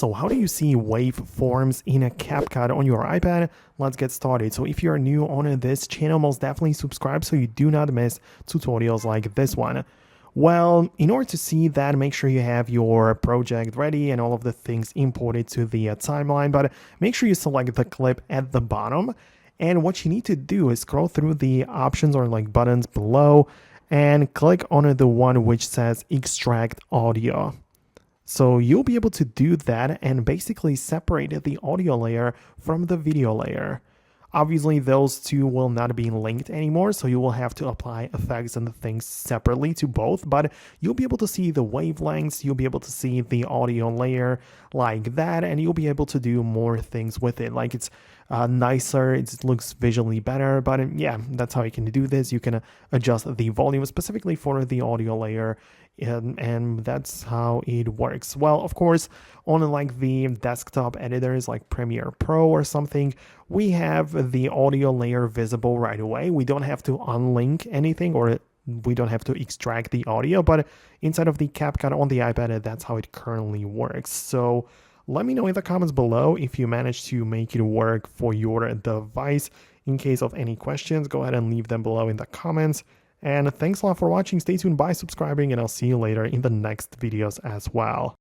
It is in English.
So how do you see waveforms in a Capcut on your iPad? Let's get started. So if you are new on this channel, most definitely subscribe so you do not miss tutorials like this one. Well, in order to see that, make sure you have your project ready and all of the things imported to the timeline, but make sure you select the clip at the bottom. And what you need to do is scroll through the options or like buttons below and click on the one which says extract audio. So you'll be able to do that and basically separate the audio layer from the video layer. Obviously, those two will not be linked anymore, so you will have to apply effects and things separately to both, but you'll be able to see the wavelengths, you'll be able to see the audio layer like that, and you'll be able to do more things with it. Like it's nicer, it looks visually better, but yeah, that's how you can do this. You can adjust the volume specifically for the audio layer, and that's how it works. Well, of course, on like the desktop editors like Premiere Pro or something, we have the audio layer visible right away. We don't have to unlink anything, or we don't have to extract the audio, but inside of the Capcut on the iPad, that's how it currently works. So let me know in the comments below if you managed to make it work for your device. In case of any questions, go ahead and leave them below in the comments. And thanks a lot for watching. Stay tuned by subscribing, and I'll see you later in the next videos as well.